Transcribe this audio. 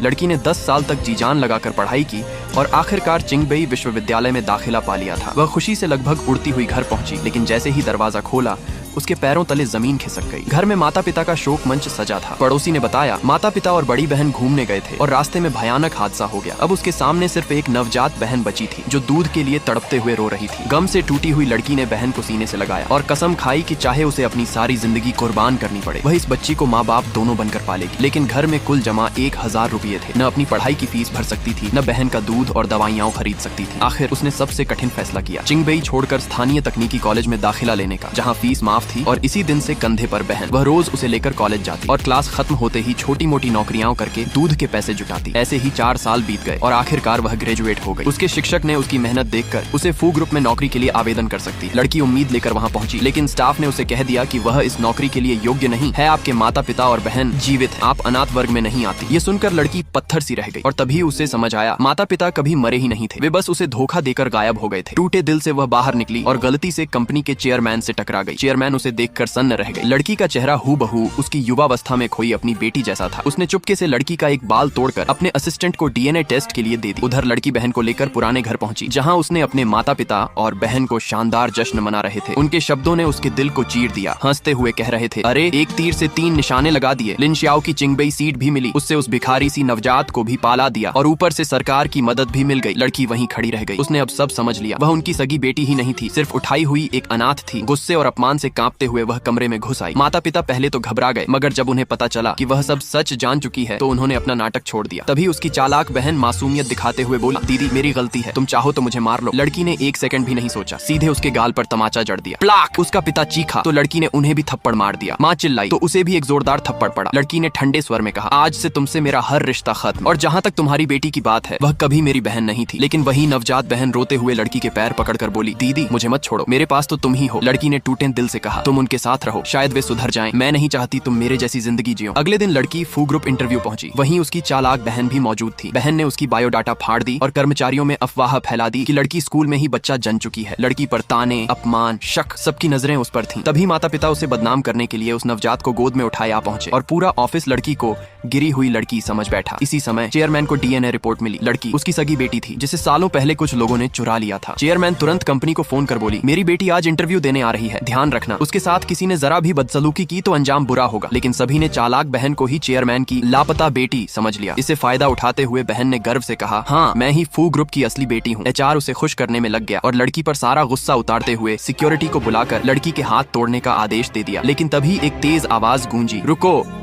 लड़की ने 10 साल तक जी जान लगाकर पढ़ाई की और आखिरकार चिंगबेई विश्वविद्यालय में दाखिला पा लिया था। वह खुशी से लगभग उड़ती हुई घर पहुंची, लेकिन जैसे ही दरवाजा खोला उसके पैरों तले जमीन खिसक गई। घर में माता पिता का शोक मंच सजा था। पड़ोसी ने बताया माता पिता और बड़ी बहन घूमने गए थे और रास्ते में भयानक हादसा हो गया। अब उसके सामने सिर्फ एक नवजात बहन बची थी जो दूध के लिए तड़पते हुए रो रही थी। गम से टूटी हुई लड़की ने बहन को सीने से लगाया और कसम खाई कि चाहे उसे अपनी सारी जिंदगी कुर्बान करनी पड़े वह इस बच्ची को माँ बाप दोनों बनकर पालेगी। लेकिन घर में कुल जमा 1000 रुपये थे। न अपनी पढ़ाई की फीस भर सकती थी, न बहन का दूध और दवाइयाँ खरीद सकती थी। आखिर उसने सबसे कठिन फैसला किया, चिंगबेई छोड़कर स्थानीय तकनीकी कॉलेज में दाखिला लेने का, जहाँ फीस माफ थी और इसी दिन से कंधे पर बहन। वह रोज उसे लेकर कॉलेज जाती और क्लास खत्म होते ही छोटी मोटी नौकरियां करके दूध के पैसे जुटाती। ऐसे ही 4 साल बीत गए और आखिरकार वह ग्रेजुएट हो गई। उसके शिक्षक ने उसकी मेहनत देखकर उसे फू ग्रुप में नौकरी के लिए आवेदन कर सकती है। लड़की उम्मीद लेकर वहां पहुंची, लेकिन स्टाफ ने उसे कह दिया कि वह इस नौकरी के लिए योग्य नहीं है। आपके माता पिता और बहन जीवित हैं, आप अनाथ वर्ग में नहीं आती। ये सुनकर लड़की पत्थर सी रह गई और तभी उसे समझ आया माता पिता कभी मरे ही नहीं थे, वे बस उसे धोखा देकर गायब हो गए थे। टूटे दिल से वह बाहर निकली और गलती से कंपनी के चेयरमैन से टकरा गई। चेयरमैन उसे देखकर सन्न रह गई। लड़की का चेहरा हूबहू उसकी युवावस्था में खोई अपनी बेटी जैसा था। उसने चुपके से लड़की का एक बाल तोड़कर अपने असिस्टेंट को डीएनए टेस्ट के लिए दे दी। उधर लड़की बहन को लेकर पुराने घर पहुंची, जहां उसने अपने माता पिता और बहन को शानदार जश्न मना रहे थे। उनके शब्दों ने उसके दिल को चीर दिया। हंसते हुए कह रहे थे, अरे एक तीर से 3 निशाने लगा दिए। लिन श्याओ की चिंगबेई सीट भी मिली, उससे उस भिखारी सी नवजात को भी पाला दिया और ऊपर से सरकार की मदद भी मिल गई। लड़की वहीं खड़ी रह गई। उसने अब सब समझ लिया। वह उनकी सगी बेटी ही नहीं थी, सिर्फ उठाई हुई एक अनाथ थी। गुस्से और अपमान से कांपते हुए वह कमरे में घुस आई। माता पिता पहले तो घबरा गए, मगर जब उन्हें पता चला कि वह सब सच जान चुकी है तो उन्होंने अपना नाटक छोड़ दिया। तभी उसकी चालाक बहन मासूमियत दिखाते हुए बोली, दीदी मेरी गलती है, तुम चाहो तो मुझे मार लो। लड़की ने 1 सेकंड भी नहीं सोचा, सीधे उसके गाल पर तमाचा जड़ दिया। प्लाक! उसका पिता चीखा तो लड़की ने उन्हें भी थप्पड़ मार दिया। माँ चिल्लाई तो उसे भी एक जोरदार थप्पड़ पड़ा। लड़की ने ठंडे स्वर में कहा, आज से तुमसे मेरा हर रिश्ता खत्म, और जहाँ तक तुम्हारी बेटी की बात है वह कभी मेरी बहन नहीं थी। लेकिन वही नवजात बहन रोते हुए लड़की के पैर पकड़कर बोली, दीदी मुझे मत छोड़ो, मेरे पास तो तुम ही हो। लड़की ने टूटे दिल से कहा, तुम उनके साथ रहो, शायद वे सुधर जाएं। मैं नहीं चाहती तुम मेरे जैसी जिंदगी जियो। अगले दिन लड़की फू ग्रुप इंटरव्यू पहुंची। वहीं उसकी चालाक बहन भी मौजूद थी। बहन ने उसकी बायोडाटा फाड़ दी और कर्मचारियों में अफवाह फैला दी कि लड़की स्कूल में ही बच्चा जन चुकी है। लड़की पर ताने, अपमान, शक, सबकी नजरें उस पर थीं। तभी माता पिता उसे बदनाम करने के लिए उस नवजात को गोद में उठाए आ पहुंचे और पूरा ऑफिस लड़की को गिरी हुई लड़की समझ बैठा। इसी समय चेयरमैन को डीएनए रिपोर्ट मिली। लड़की उसकी सगी बेटी थी जिसे सालों पहले कुछ लोगों ने चुरा लिया था। चेयरमैन तुरंत कंपनी को फोन कर बोली, मेरी बेटी आज इंटरव्यू देने आ रही है, ध्यान रखना। उसके साथ किसी ने जरा भी बदसलूकी की तो अंजाम बुरा होगा। लेकिन सभी ने चालाक बहन को ही चेयरमैन की लापता बेटी समझ लिया। इसे फायदा उठाते हुए बहन ने गर्व से कहा, हाँ मैं ही फू ग्रुप की असली बेटी हूँ। एचआर उसे खुश करने में लग गया और लड़की पर सारा गुस्सा उतारते हुए सिक्योरिटी को बुलाकर लड़की के हाथ तोड़ने का आदेश दे दिया। लेकिन तभी एक तेज आवाज गूंजी, रुको।